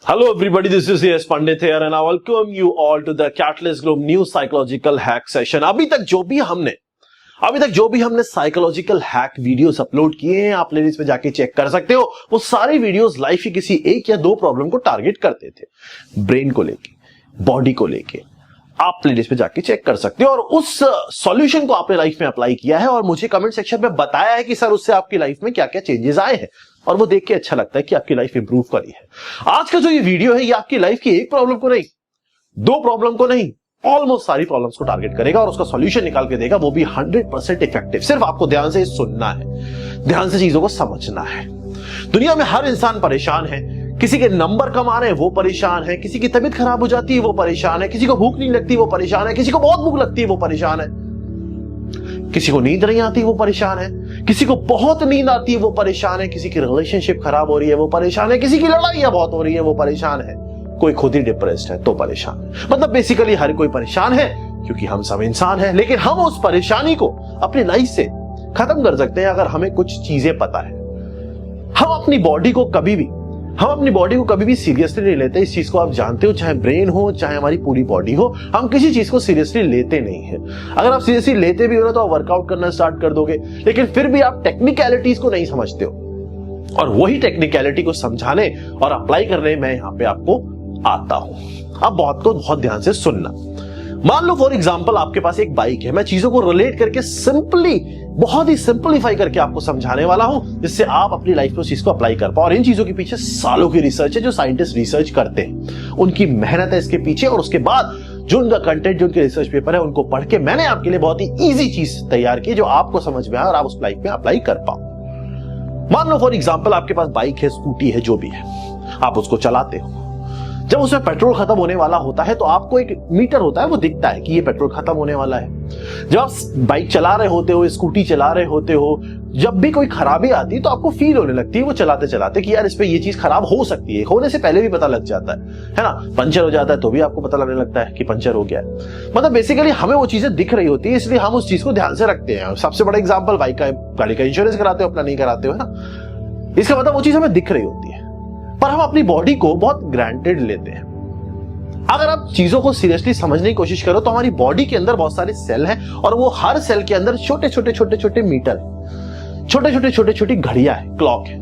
Hello everybody, this is CS Pandit here and I welcome you all to the Catalyst Group new psychological hack session। अभी तक जो भी हमने psychological hack videos upload किए हैं, आप प्लेलिस्ट पे जाके चेक कर सकते हो। वो सारी वीडियोस लाइफ की किसी एक या दो प्रॉब्लम को टारगेट करते थे, ब्रेन को लेके, बॉडी को लेके। आप प्लेलिस्ट पे जाके चेक कर सकते हो और उस सॉल्यूशन को आपने लाइफ में अप्लाई किया है और मुझे कमेंट सेक्शन में बताया है कि सर उससे आपकी लाइफ में क्या क्या चेंजेस आए हैं, और वो देख के अच्छा लगता है कि आपकी लाइफ इंप्रूव करी है। आज का जो ये वीडियो है ये आपकी लाइफ की एक प्रॉब्लम को नहीं, दो प्रॉब्लम को नहीं, ऑलमोस्ट सारी प्रॉब्लम्स को टारगेट करेगा और उसका सॉल्यूशन निकाल के देगा, वो भी 100% इफेक्टिव। सिर्फ आपको ध्यान से सुनना है, ध्यान से चीजों को समझना है। दुनिया में हर इंसान परेशान है। किसी के नंबर कम आ रहे हैं वो परेशान है, किसी की तबीयत खराब हो जाती है वो परेशान है, किसी को भूख नहीं लगती वो परेशान है, किसी को बहुत भूख लगती है वो परेशान है, किसी को नींद नहीं आती वो परेशान है, किसी को बहुत नींद आती है वो परेशान है, किसी की रिलेशनशिप खराब हो रही है वो परेशान है, किसी की लड़ाइयां बहुत हो रही है वो परेशान है, कोई खुद ही डिप्रेस्ड है तो परेशान है। मतलब बेसिकली हर कोई परेशान है क्योंकि हम सब इंसान हैं। लेकिन हम उस परेशानी को अपनी लाइफ से खत्म कर सकते हैं अगर हमें कुछ चीजें पता है। हम अपनी बॉडी को कभी भी सीरियसली नहीं लेते। इस चीज को आप जानते हो, चाहे ब्रेन हो चाहे हमारी पूरी बॉडी हो, हम किसी चीज को सीरियसली लेते नहीं है। अगर आप सीरियसली लेते भी हो तो आप वर्कआउट करना स्टार्ट कर दोगे, लेकिन फिर भी आप टेक्निकलिटीज को नहीं समझते हो। और वही टेक्निकलिटी को समझाने और अप्लाई करने में यहां पे आपको आता हूं। आप बहुत ध्यान से सुनना। मान लो फॉर एग्जांपल आपके पास एक बाइक है। मैं चीजों को रिलेट करके बहुत ही सिंपलीफाई करके आपको समझाने वाला हूं, जिससे आप अपनी लाइफ में उस चीज को अप्लाई कर पाओ। और इन चीजों के पीछे सालों की रिसर्च है, जो साइंटिस्ट रिसर्च करते हैं, उनकी मेहनत है इसके पीछे। और उसके बाद जो उनका कंटेंट, जो उनके रिसर्च पेपर है, उनको पढ़ के मैंने आपके लिए बहुत ही इजी चीज तैयार की जो आपको समझ में आए और आप उस लाइफ में अप्लाई कर पाओ। मान लो फॉर एग्जाम्पल आपके पास बाइक है, स्कूटी है, जो भी है, आप उसको चलाते हो। जब उसमें पेट्रोल खत्म होने वाला होता है तो आपको एक मीटर होता है, वो दिखता है कि ये पेट्रोल खत्म होने वाला है। जब आप बाइक चला रहे होते हो, स्कूटी चला रहे होते हो, जब भी कोई खराबी आती है तो आपको फील होने लगती है वो चलाते चलाते कि यार इस पे ये चीज खराब हो सकती है। होने से पहले भी पता लग जाता है ना। पंचर हो जाता है तो भी आपको पता लगने लगता है कि पंचर हो गया है। मतलब बेसिकली हमें वो चीजें दिख रही होती है, इसलिए हम उस चीज को ध्यान से रखते हैं। सबसे बड़ा एग्जाम्पल बाइक का, गाड़ी का इंश्योरेंस कराते हो, अपना नहीं कराते हो, है ना। इसका मतलब वो चीज हमें दिख रही होती है, पर हम अपनी बॉडी को बहुत ग्रांटेड लेते हैं। अगर आप चीजों को सीरियसली समझने की कोशिश करो तो हमारी बॉडी के अंदर बहुत सारे सेल हैं और वो हर सेल के अंदर छोटे छोटे मीटर है, छोटे छोटी घड़ियां है, क्लॉक है।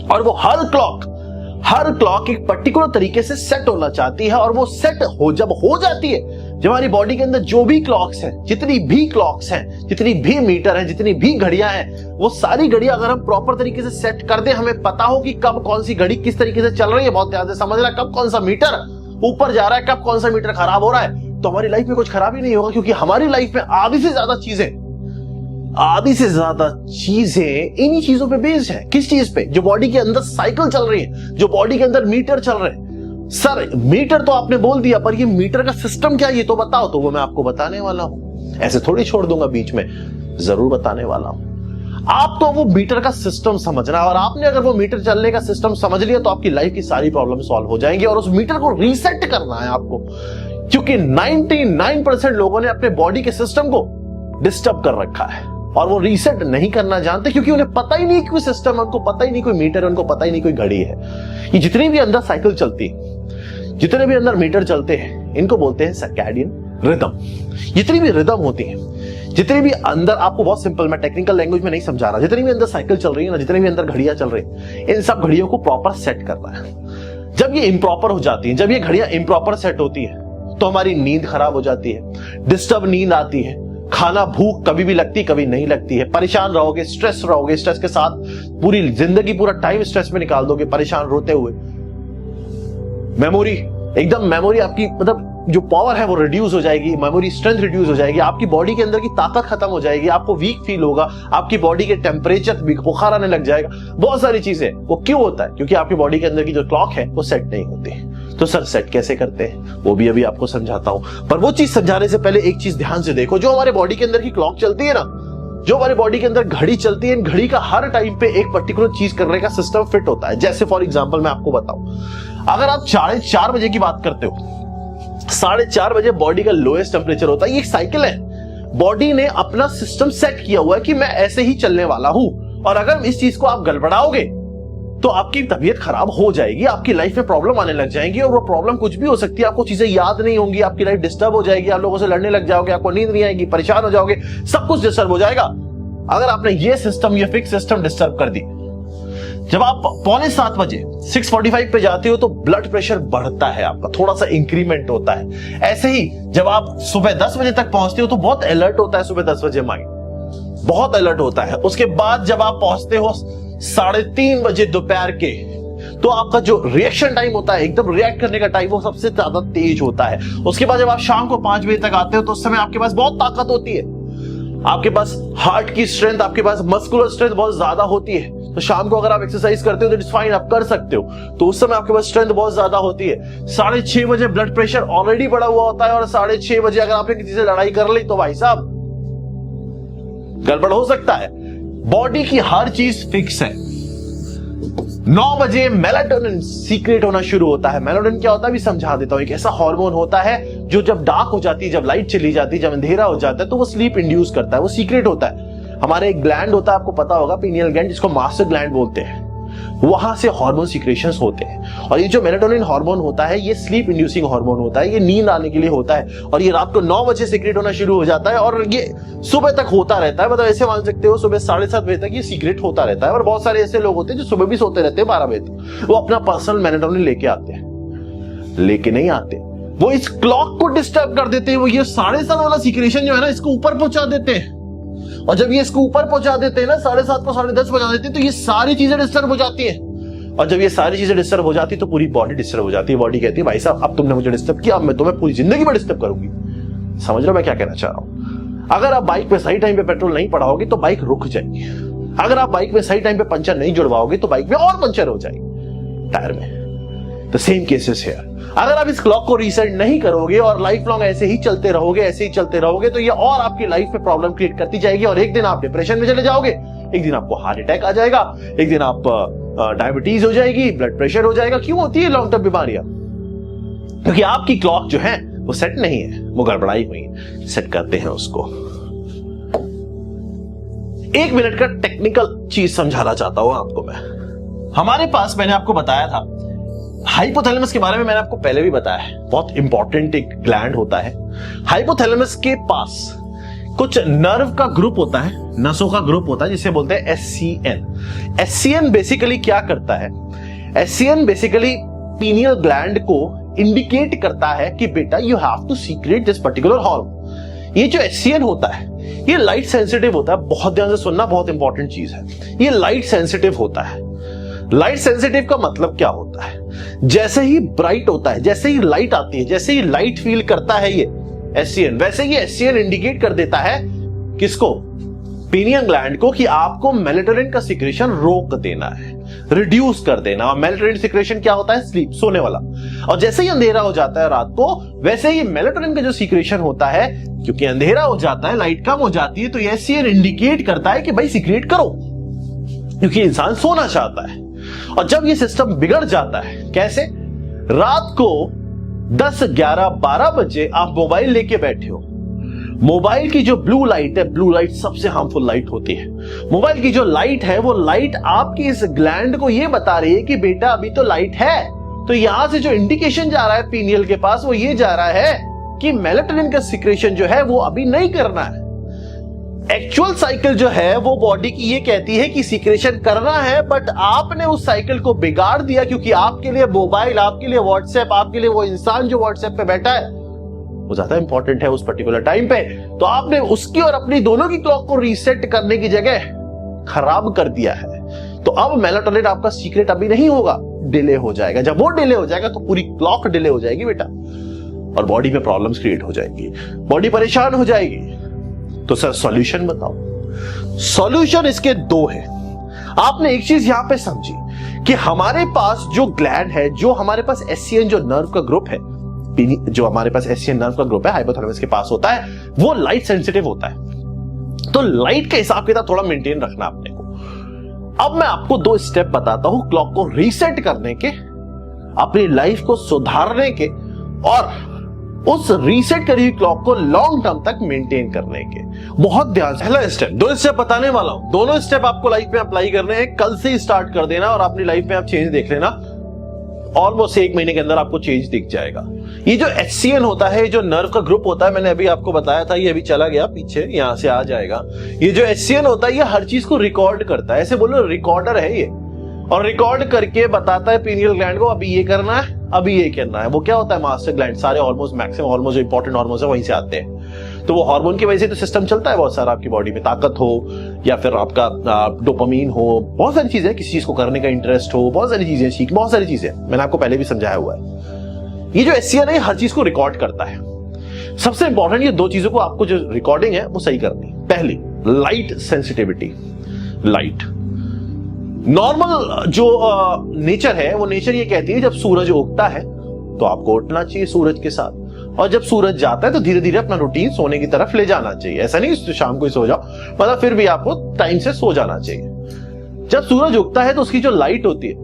और वो हर क्लॉक एक पर्टिकुलर तरीके से सेट होना चाहती है। और वो सेट जब हो जाती है, जब हमारी बॉडी के अंदर जो भी क्लॉक्स हैं, जितनी भी क्लॉक्स हैं, जितनी भी मीटर हैं, जितनी भी घड़ियां हैं, वो सारी घड़ियां अगर हम प्रॉपर तरीके से सेट कर दें, हमें पता हो कि कब कौन सी घड़ी किस तरीके से चल रही है, बहुत ध्यान से समझना, कब कौन सा मीटर ऊपर जा रहा है, कब कौन सा मीटर खराब हो रहा है, तो हमारी लाइफ में कुछ खराब ही नहीं होगा। क्योंकि हमारी लाइफ में आधी से ज्यादा चीजें इन्हीं चीजों पे बेस्ड है। किस चीज पे? जो बॉडी के अंदर साइकिल चल रही है, जो बॉडी के अंदर मीटर चल रहे हैं। सर मीटर तो आपने बोल दिया, पर ये मीटर का सिस्टम क्या है ये तो बताओ। तो वो मैं आपको बताने वाला हूं, ऐसे थोड़ी छोड़ दूंगा बीच में, जरूर बताने वाला हूं। आप तो वो मीटर का सिस्टम समझना है, और आपने अगर वो मीटर चलने का सिस्टम समझ लिया तो आपकी लाइफ की सारी प्रॉब्लम सॉल्व हो जाएंगी। और उस मीटर को रीसेट करना है आपको, क्योंकि 99% लोगों ने अपने बॉडी के सिस्टम को डिस्टर्ब कर रखा है और वो रीसेट नहीं करना जानते, क्योंकि उन्हें पता ही नहीं कोई सिस्टम है, उनको पता ही नहीं कोई मीटर है, उनको पता ही नहीं कोई घड़ी है। ये जितनी भी अंदर साइकिल चलती है, जितने भी अंदर मीटर चलते हैं, इनको बोलते हैं सर्कैडियन रिदम। जितनी भी रिदम होती है, जितनी भी अंदर, आपको बहुत सिंपल, मैं टेक्निकल लैंग्वेज में नहीं समझा रहा, जितनी भी अंदर साइकिल चल रही है ना, जितनी भी अंदर घड़ियां चल रही है, इन सब घड़ियों को प्रॉपर सेट करना है। जब ये इम्प्रॉपर हो जाती है, जब ये घड़ियां इम्प्रॉपर सेट होती है, तो हमारी नींद खराब हो जाती है, डिस्टर्ब नींद आती है, खाना भूख कभी भी लगती कभी नहीं लगती है, परेशान रहोगे, स्ट्रेस रहोगे, स्ट्रेस के साथ पूरी जिंदगी, पूरा टाइम स्ट्रेस में निकाल दोगे, परेशान रोते हुए। मेमोरी आपकी, मतलब जो पावर है वो रिड्यूस हो जाएगी, मेमोरी स्ट्रेंथ रिड्यूस हो जाएगी, आपकी बॉडी के अंदर की ताकत खत्म हो जाएगी, आपको वीक फील होगा, आपकी बॉडी के टेम्परेचर बुखार आने लग जाएगा, बहुत सारी चीजें। वो क्यों होता है? क्योंकि आपकी बॉडी के अंदर की जो क्लॉक है वो सेट नहीं होती। तो सर सेट कैसे करते हैं वो भी अभी आपको समझाता हूं, पर वो चीज समझाने से पहले एक चीज ध्यान से देखो। जो हमारे बॉडी के अंदर की क्लॉक चलती है ना, जो हमारी बॉडी के अंदर घड़ी चलती है, इन घड़ी का हर टाइम पे एक पर्टिकुलर चीज करने का सिस्टम फिट होता है। जैसे फॉर एग्जांपल मैं आपको बताऊं, अगर आप 4:30 बजे की बात करते हो, 4:30 बजे बॉडी का लोएस्ट टेम्परेचर होता है। ये एक साइकिल है, बॉडी ने अपना सिस्टम सेट किया हुआ है कि मैं ऐसे ही चलने वाला हूं। और अगर इस चीज को आप गड़बड़ाओगे तो आपकी तबीयत खराब हो जाएगी, आपकी लाइफ में प्रॉब्लम आने लग जाएंगी, और वो प्रॉब्लम कुछ भी हो सकती है। आपको चीजें याद नहीं होंगी, आपकी लाइफ डिस्टर्ब हो जाएगी, आप लोगों से लड़ने लग जाओगे, आपको नींद नहीं आएगी, परेशान हो जाओगे, सब कुछ डिस्टर्ब हो जाएगा अगर आपने ये सिस्टम, ये फिक्स सिस्टम डिस्टर्ब कर दी। जब आप 6:45 बजे 6:45 पे जाते हो तो ब्लड प्रेशर बढ़ता है, आपका थोड़ा सा इंक्रीमेंट होता है। ऐसे ही जब आप सुबह 10 बजे तक पहुंचते हो तो बहुत अलर्ट होता है, सुबह 10 बजे माइंड बहुत अलर्ट होता है। उसके बाद जब आप पहुंचते हो 3:30 बजे दोपहर के, तो आपका जो रिएक्शन टाइम होता है, एकदम रिएक्ट करने का टाइम, वो सबसे ज्यादा तेज होता है। उसके बाद जब आप शाम को 5 बजे तक आते हो तो उस समय आपके पास बहुत ताकत होती है, आपके पास हार्ट की स्ट्रेंथ, आपके पास मस्कुलर स्ट्रेंथ बहुत ज्यादा होती है। तो शाम को अगर आप एक्सरसाइज करते हो तो इट्स फाइन, आप कर सकते हो, तो उस समय आपके पास स्ट्रेंथ बहुत ज्यादा होती है। 6:30 बजे ब्लड प्रेशर ऑलरेडी बढ़ा हुआ होता है, और 6:30 बजे अगर आपने किसी से लड़ाई कर ली तो भाई साहब गड़बड़ हो सकता है। बॉडी की हर चीज फिक्स है। 9 बजे मेलाटोनिन सीक्रेट होना शुरू होता है। मेलाटोनिन क्या होता है भी समझा देता हूं। एक ऐसा हार्मोन होता है जो जब डार्क हो जाती है, जब लाइट चली जाती है, जब अंधेरा हो जाता है, तो वो स्लीप इंड्यूस करता है, वो सीक्रेट होता है। हमारे एक ग्लैंड होता है, आपको पता होगा, पीनियल ग्लैंड, जिसको मास्टर ग्लैंड बोलते हैं, वहां से हार्मोन सीक्रेशंस होते हैं। और ये जो मेलाटोनिन हार्मोन होता है, ये स्लीप इंड्यूसिंग हार्मोन होता है, ये नींद आने के लिए होता है, और ये रात को 9 बजे सीक्रेट होना शुरू हो जाता है, और ये सुबह तक होता रहता है। मतलब ऐसे मान सकते हो सुबह 7:30 बजे तक ये सीक्रेट होता रहता है। और बहुत सारे ऐसे लोग होते हैं जो सुबह भी सोते रहते हैं 12 बजे तक, वो अपना पर्सनल मेलाटोनिन लेके आते हैं, लेके नहीं आते, वो इस क्लॉक को डिस्टर्ब कर देते हैं। वो ये 7:30 वाला सीक्रेशन जो है ना, इसको ऊपर पहुंचा देते हैं, और जब ये इसको ऊपर पहुंचा देते हैं ना, 7:30 को 10:30 बजा देते हैं, तो ये सारी चीजें डिस्टर्ब हो जाती है। और जब ये सारी चीजें डिस्टर्ब हो जाती है तो पूरी बॉडी डिस्टर्ब हो जाती है। बॉडी कहती है भाई साहब अब तुमने मुझे डिस्टर्ब किया, अब मैं तुम्हें पूरी जिंदगी में डिस्टर्ब करूंगी। समझ रहे हो मैं क्या कहना चाह रहा हूं? अगर आप बाइक पे सही टाइम पे पेट्रोल नहीं पड़ाओगे तो बाइक रुक जाएगी। अगर आप बाइक में सही टाइम पे पंचर नहीं जुड़वाओगे तो बाइक में और पंचर हो जाएगी टायर में। तो सेम केसेस है। अगर आप इस क्लॉक को रीसेट नहीं करोगे और लाइफ लॉन्ग ऐसे ही चलते रहोगे, ऐसे ही चलते रहोगे, तो ये और आपकी लाइफ में प्रॉब्लम क्रिएट करती जाएगी, और एक दिन आप डिप्रेशन में चले जाओगे, एक दिन आपको हार्ट अटैक आ जाएगा, एक दिन आप डायबिटीज हो जाएगी, ब्लड प्रेशर हो जाएगा। क्यों होती है लॉन्ग टर्म बीमारियां? क्योंकि आपकी क्लॉक जो है वो सेट नहीं है, वो गड़बड़ाई हुई है। सेट करते हैं उसको। 1 मिनट का टेक्निकल चीज समझाना चाहता हूं आपको मैं। हमारे पास, मैंने आपको बताया था हाइपोथैलेमस के बारे में, मैंने आपको पहले भी बताया है, बहुत इंपॉर्टेंट एक ग्लैंड होता है। हाइपोथैलेमस के पास कुछ नर्व का ग्रुप होता है, नसों का ग्रुप होता है, जिसे बोलते हैं SCN। SCN बेसिकली क्या करता है? SCN बेसिकली पीनियल ग्लैंड को इंडिकेट करता है कि बेटा you have to secrete this particular hormone. ये जो SCN होता है ये लाइट सेंसिटिव होता है। बहुत ध्यान से सुनना, बहुत इंपॉर्टेंट चीज है। ये लाइट सेंसिटिव होता है। लाइट सेंसिटिव का मतलब क्या होता है? जैसे ही ब्राइट होता है, जैसे ही लाइट आती है, जैसे ही लाइट फील करता है ये SCN, वैसे ये SCN इंडिकेट कर देता है किसको? पीनियल ग्लैंड को, कि आपको मेलाटोनिन का सिक्रेशन रोक देना है, रिड्यूस कर देना। और मेलाटोनिन सिक्रेशन क्या होता है? स्लीप, सोने वाला। और जैसे ही अंधेरा हो जाता है रात को, वैसे ही मेलाटोनिन का जो सिक्रेशन होता है, क्योंकि अंधेरा हो जाता है, लाइट कम हो जाती है, तो ये SCN इंडिकेट करता है कि भाई सिक्रेट करो, क्योंकि इंसान सोना चाहता है। और जब ये सिस्टम बिगड़ जाता है, कैसे? रात को 10, 11, 12 बजे आप मोबाइल लेके बैठे हो। मोबाइल की जो ब्लू लाइट है, ब्लू लाइट सबसे हार्मफुल लाइट होती है। मोबाइल की जो लाइट है, वो लाइट आपकी इस ग्लैंड को ये बता रही है कि बेटा अभी तो लाइट है। तो यहां से जो इंडिकेशन जा रहा है पीनियल के पास, वो ये जा रहा है कि मेलाटोनिन का सिक्रेशन जो है वो अभी नहीं करना है। एक्चुअल साइकिल जो है वो बॉडी की ये कहती है कि सिक्रेशन करना है, बट आपने उस साइकिल को बिगाड़ दिया, क्योंकि आपके लिए मोबाइल, आपके लिए व्हाट्सएप, आपके लिए वो इंसान जो व्हाट्सएप पे बैठा है वो ज्यादा इंपॉर्टेंट है उस पर्टिकुलर टाइम पे। तो आपने उसकी और अपनी दोनों की क्लॉक को रीसेट करने की जगह खराब कर दिया है। तो अब मेलाटोनिन आपका सीक्रेट अभी नहीं होगा, डिले हो जाएगा। जब वो डिले हो जाएगा तो पूरी क्लॉक डिले हो जाएगी बेटा, और बॉडी में प्रॉब्लम्स क्रिएट हो जाएगी, बॉडी परेशान हो जाएगी। तो सर सॉल्यूशन बताओ। सॉल्यूशन इसके 2 है। आपने एक चीज यहां पे समझी कि हमारे पास जो ग्लैंड है, जो हमारे पास SCN जो नर्व का ग्रुप है, जो हमारे पास SCN नर्व का ग्रुप है हाइपोथैलेमस के पास होता है, वो लाइट सेंसिटिव होता है। तो लाइट का हिसाब किताब थोड़ा मेंटेन रखना अपने को। अब मैं आपको 2 स्टेप बताता हूं क्लॉक को रीसेट करने के, अपनी लाइफ को सुधारने के, और उस रीसेट करी हुई क्लॉक को लॉन्ग टर्म तक मेंटेन करने के। बहुत ध्यान से, पहला स्टेप, दो स्टेप बताने वाला हूं, दोनों स्टेप आपको लाइफ में अप्लाई करने हैं। कल से ही स्टार्ट कर देना और अपनी लाइफ में आप चेंज देख लेना। ऑलमोस्ट 1 महीने के अंदर आपको चेंज दिख जाएगा। ये जो HCN होता है, जो नर्व का ग्रुप होता है, मैंने अभी आपको बताया था, ये अभी चला गया पीछे, यहां से आ जाएगा। ये जो HCN होता है, ये हर चीज को रिकॉर्ड करता है, ऐसे बोलो रिकॉर्डर है ये, और रिकॉर्ड करके बताता है पीनियल ग्लैंड को अभी ये करना है, अभी ये करना है। वो क्या होता है, मास्टर ग्लैंड, सारे हार्मोन्स, मैक्सिमम हार्मोन्स, जो इंपॉर्टेंट हार्मोन्स है वहीं से आते हैं। तो वो हार्मोन की वजह से तो सिस्टम चलता है बहुत सारा आपकी बॉडी में, ताकत हो या फिर आपका डोपामीन हो, बहुत सारी चीजें, किसी चीज को करने का इंटरेस्ट हो, बहुत सारी चीजें, सीख, बहुत सारी चीजें मैंने आपको पहले भी समझाया हुआ है। ये जो HCN है हर चीज को रिकॉर्ड करता है। सबसे इंपॉर्टेंट ये 2 चीजों को आपको जो रिकॉर्डिंग है वो सही करनी। पहली, लाइट सेंसिटिविटी। लाइट नॉर्मल जो नेचर है, वो नेचर ये कहती है जब सूरज उगता है तो आपको उठना चाहिए सूरज के साथ, और जब सूरज जाता है तो धीरे धीरे अपना रूटीन सोने की तरफ ले जाना चाहिए। ऐसा नहीं शाम को ही सो जाओ, मतलब फिर भी आपको टाइम से सो जाना चाहिए। जब सूरज उगता है तो उसकी जो लाइट होती है,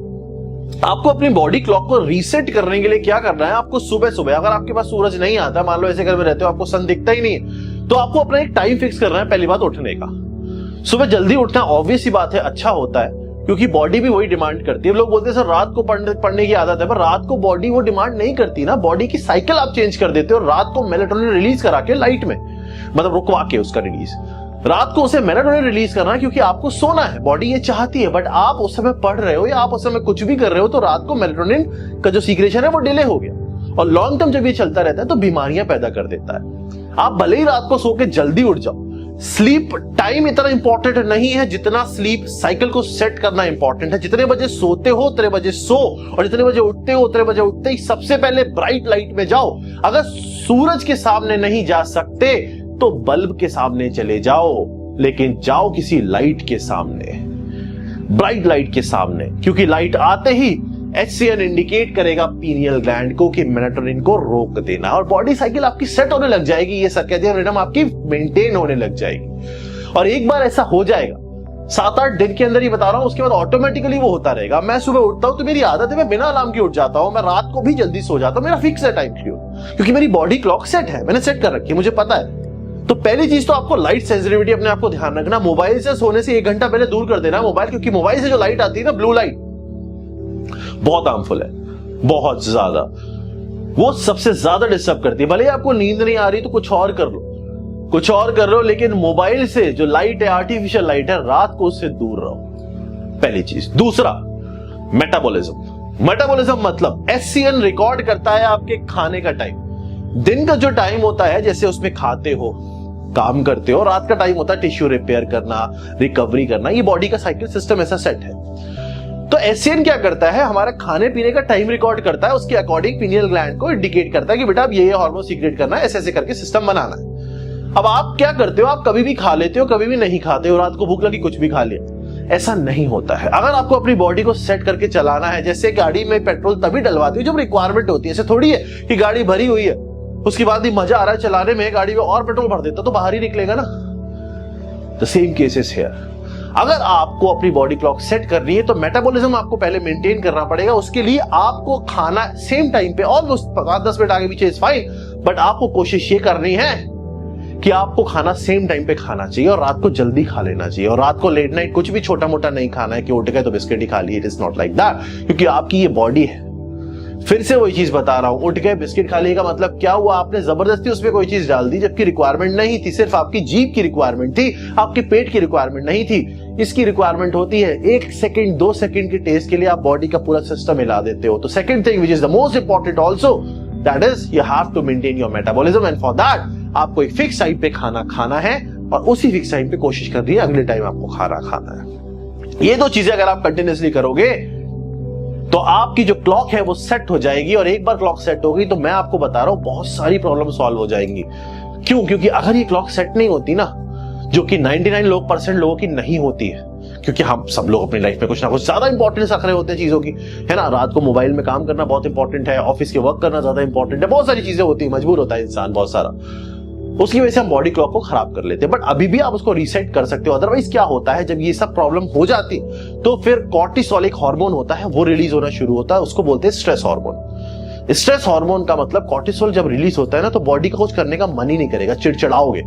आपको अपनी बॉडी क्लॉक को रीसेट करने के लिए क्या करना है, आपको सुबह सुबह, अगर आपके पास सूरज नहीं आता, मान लो ऐसे घर में रहते हो, आपको सन दिखता ही नहीं है, तो आपको अपना एक टाइम फिक्स करना है। पहली बात, उठने का। सुबह जल्दी उठना ऑब्वियस ही बात है, अच्छा होता है, क्योंकि बॉडी भी वही डिमांड करती है। लोग बोलते हैं सर रात को पढ़ने की आदत है, पर रात को बॉडी वो डिमांड नहीं करती ना। बॉडी की साइकिल आप चेंज कर देते हो, रात को मेलाटोनिन रिलीज करा के लाइट में, मतलब रुकवा के उसका रिलीज, रात को उसे मेलाटोनिन रिलीज करना है, क्योंकि आपको सोना है, बॉडी ये चाहती है। बट आप उस समय पढ़ रहे हो या आप उस समय कुछ भी कर रहे हो, तो रात को मेलाटोनिन का जो सीक्रेशन है वो डिले हो गया, और लॉन्ग टर्म जब ये चलता रहता है तो बीमारियां पैदा कर देता है। आप भले ही रात को सो के जल्दी उठ जाओ, स्लीप टाइम इतना इंपॉर्टेंट नहीं है जितना स्लीप साइकिल को सेट करना इंपॉर्टेंट है। जितने बजे सोते हो उतने बजे सो, और जितने बजे उठते हो उतने बजे उठते ही सबसे पहले ब्राइट लाइट में जाओ। अगर सूरज के सामने नहीं जा सकते तो बल्ब के सामने चले जाओ, लेकिन जाओ किसी लाइट के सामने, ब्राइट लाइट के सामने, क्योंकि लाइट आते ही HCN इंडिकेट करेगा पीनियल ग्लैंड को कि मेलाटोनिन को रोक देना, और बॉडी साइकिल आपकी सेट होने लग जाएगी। ये सर्कैडियन रिदम आपकी मेंटेन होने लग जाएगी। और एक बार ऐसा हो जाएगा 7-8 दिन के अंदर ही बता रहा हूं, उसके बाद ऑटोमेटिकली वो होता रहेगा। मैं सुबह उठता हूं तो मेरी आदत है, मैं बिना अलार्म के उठ जाता हूं, मैं रात को भी जल्दी सो जाता हूं, मेरा फिक्स है टाइम, क्योंकि मेरी बॉडी क्लॉक सेट है, मैंने सेट कर रखी है, मुझे पता है। तो पहली चीज तो आपको लाइट सेंसिटिविटी अपने आप को ध्यान रखना। मोबाइल से सोने से 1 घंटा पहले दूर कर देना मोबाइल, क्योंकि मोबाइल से जो लाइट आती है ना, ब्लू लाइट, बहुत हार्मफुल है, बहुत ज्यादा, वो सबसे ज्यादा डिस्टर्ब करती है। भले आपको नींद नहीं आ रही तो कुछ और कर लो, कुछ और कर लो, लेकिन मोबाइल से जो लाइट है, आर्टिफिशियल लाइट है, रात को उससे दूर रहो, पहली चीज। दूसरा, मेटाबॉलिज्म। मेटाबॉलिज्म मतलब HCN रिकॉर्ड करता है आपके खाने का टाइम। दिन का जो टाइम होता है, जैसे उसमें खाते हो, काम करते हो, रात का टाइम होता है टिश्यू रिपेयर करना, रिकवरी करना। ये बॉडी का साइकिल सिस्टम ऐसा सेट है। तो HCN क्या करता है, हमारा खाने पीने का टाइम रिकॉर्ड करता है, उसके अकॉर्डिंग पीनियल ग्लैंड को इंडिकेट करता है कि बेटा अब ये हार्मोन सीक्रेट करना है, ऐसे ऐसे करके सिस्टम बनाना है। अब आप क्या करते हो, आप कभी भी खा लेते हो, कभी भी नहीं खाते हो, रात को भूख लगी कुछ भी खा लिया, ऐसा नहीं होता है। अगर आपको अपनी बॉडी को सेट करके चलाना है, जैसे गाड़ी में पेट्रोल तभी डलवाती हो जब रिक्वायरमेंट होती है। ऐसे थोड़ी है कि गाड़ी भरी हुई है, उसके बाद ही मजा आ रहा है चलाने में, गाड़ी में और पेट्रोल भर देता तो बाहर ही निकलेगा ना। The same cases here. अगर आपको अपनी बॉडी क्लॉक सेट करनी है तो मेटाबॉलिज्म आपको पहले मेंटेन करना पड़ेगा। उसके लिए आपको खाना सेम टाइम पे, ऑलमोस्ट 5-10 मिनट आगे पीछे इज फाइन, बट आपको कोशिश ये करनी है कि आपको खाना सेम टाइम पे खाना चाहिए, और रात को जल्दी खा लेना चाहिए। और रात को लेट नाइट कुछ भी छोटा मोटा नहीं खाना है कि उठ गए तो बिस्किट ही खा लिए। It is not like that, क्योंकि आपकी ये बॉडी है। फिर से वही चीज बता रहा हूं, उठ गए बिस्किट खा लिए का मतलब क्या हुआ, आपने जबरदस्ती उसमें कोई चीज डाल दी जबकि रिक्वायरमेंट नहीं थी। सिर्फ आपकी जीभ की रिक्वायरमेंट थी, आपके पेट की रिक्वायरमेंट नहीं थी। इसकी रिक्वायरमेंट होती है 1 सेकंड 2 सेकंड के टेस्ट के लिए आप बॉडी का पूरा सिस्टम हिला देते हो। तो second thing which is the most important also, that is you have to maintain your metabolism, and for that आपको एक फिक्स टाइम पे खाना खाना है, और उसी फिक्स टाइम पे कोशिश करनी है अगले टाइम आपको खाना खाना है। ये 2 चीजें अगर आप कंटिन्यूअसली करोगे तो आपकी जो क्लॉक है वो सेट हो जाएगी। और एक बार क्लॉक सेट हो गई तो मैं आपको बता रहा हूं बहुत सारी प्रॉब्लम सॉल्व हो जाएंगी। क्यों? क्योंकि अगर ये क्लॉक सेट नहीं होती ना, जो कि 99% लोगों की नहीं होती है, क्योंकि हम सब लोग अपनी लाइफ में कुछ ना कुछ ज्यादा इंपॉर्टेंस रख रहे होते हैं चीजों की, है ना। रात को मोबाइल में काम करना बहुत इंपॉर्टेंट है, ऑफिस के वर्क करना ज्यादा इंपॉर्टेंट है, बहुत सारी चीजें होती है, मजबूर होता है इंसान बहुत सारा, उसकी वजह से हम बॉडी क्लॉक को खराब कर लेते हैं। बट अभी भी आप उसको रीसेट कर सकते हो। अदरवाइज क्या होता है, जब ये सब प्रॉब्लम हो जाती तो फिर कॉर्टिसोल एक हार्मोन होता है, वो रिलीज होना शुरू होता है, उसको बोलते हैं स्ट्रेस हार्मोन। स्ट्रेस हार्मोन का मतलब कॉर्टिसोल जब रिलीज होता है ना तो बॉडी का कुछ करने का मन ही नहीं करेगा, चिड़चिड़ाओगे,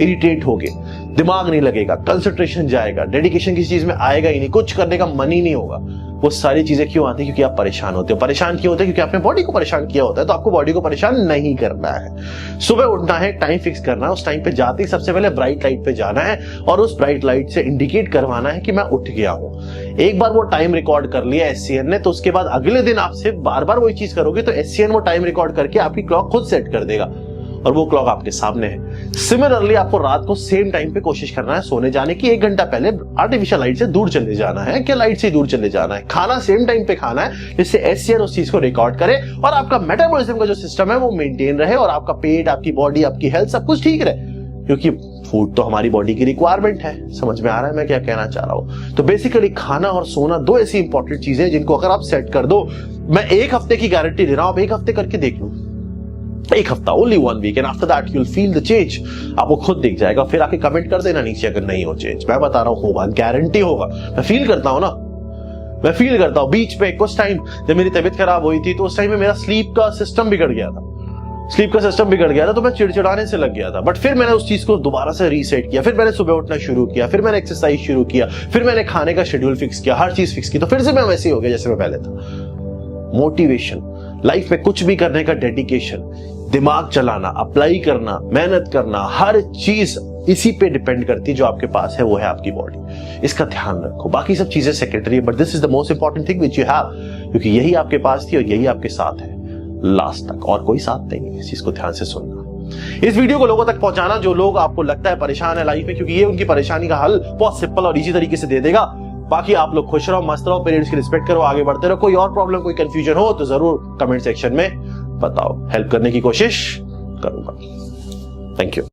इरिटेट होगे, दिमाग नहीं लगेगा, कंसंट्रेशन जाएगा, डेडिकेशन किसी चीज में आएगा ही नहीं, कुछ करने का मन ही नहीं होगा। वो सारी चीजें क्यों आती है? क्योंकि आप परेशान होते हो। परेशान क्यों होते हैं? क्योंकि आपने बॉडी को परेशान किया होता है। तो आपको बॉडी को परेशान नहीं करना है। सुबह उठना है, टाइम फिक्स करना है, उस टाइम पे जाते ही सबसे पहले ब्राइट लाइट पे जाना है और उस ब्राइट लाइट से इंडिकेट करवाना है कि मैं उठ गया हूं। एक बार वो टाइम रिकॉर्ड कर लिया एससीएन ने, तो उसके बाद अगले दिन आपसे बार बार वही चीज करोगे तो एससीएन वो टाइम रिकॉर्ड करके आपकी क्लॉक खुद सेट कर देगा और वो क्लॉक आपके सामने है। सिमिलरली आपको रात को सेम टाइम पे कोशिश करना है सोने जाने की 1 घंटा पहले आर्टिफिशियल लाइट से दूर चले जाना है, क्या लाइट से दूर चले जाना है। खाना सेम टाइम पे खाना है जिससे एससीएन उस चीज को रिकॉर्ड करे और आपका मेटाबॉलिज्म का जो सिस्टम है वो मेंटेन रहे और आपका पेट, आपकी बॉडी, आपकी हेल्थ सब कुछ ठीक रहे, क्योंकि फूड तो हमारी बॉडी की रिक्वायरमेंट है। समझ में आ रहा है मैं क्या कहना चाह रहा हूं? तो बेसिकली खाना और सोना 2 ऐसी इंपॉर्टेंट चीजें हैं जिनको अगर आप सेट कर दो, मैं 1 हफ्ते की गारंटी दे रहा हूं, आप 1 हफ्ते करके देख लो, 1 हफ्ता, only 1 week, and after that you will feel the change. आपको खुद दिख जाएगा। फिर आके कमेंट कर देना नीचे अगर नहीं हो चेंज। मैं बता रहा हूं होगा, गारंटी होगा। मैं फील करता हूं ना, मैं फील करता हूं। बीच पे कुछ टाइम जब मेरी तबीयत खराब हुई थी तो उस टाइम में मेरा स्लीप का सिस्टम बिगड़ गया था, तो मैं चिड़चिड़ाने से लग गया था। बट फिर मैंने उस चीज को दोबारा से रीसेट किया, फिर मैंने सुबह उठना शुरू किया, फिर मैंने एक्सरसाइज शुरू किया, फिर मैंने खाने का शेड्यूल फिक्स किया, हर चीज फिक्स की, तो फिर से मैं वैसे ही हो गया जैसे मैं पहले था। मोटिवेशन, लाइफ में कुछ भी करने का डेडिकेशन, दिमाग चलाना, अप्लाई करना, मेहनत करना, हर चीज इसी पे डिपेंड करती है। जो आपके पास है वो है आपकी बॉडी। इसका ध्यान रखो। बाकी सब चीजें सेकेंडरी है, but this is the most important thing which you have, क्योंकि यही आपके पास थी और यही आपके साथ है लास्ट तक, और कोई साथ नहीं है। इस चीज को ध्यान से सुनना, इस वीडियो को लोगों तक पहुंचाना जो लोग आपको लगता है परेशान है लाइफ में, क्योंकि ये उनकी परेशानी का हल बहुत सिंपल और इजी तरीके से दे देगा। बाकी आप लोग खुश रहो, मस्त रहो, पेरेंट्स की रिस्पेक्ट करो, आगे बढ़ते रहो। कोई और प्रॉब्लम, कोई कंफ्यूजन हो तो जरूर कमेंट सेक्शन में बताओ, हेल्प करने की कोशिश करूंगा। Thank you.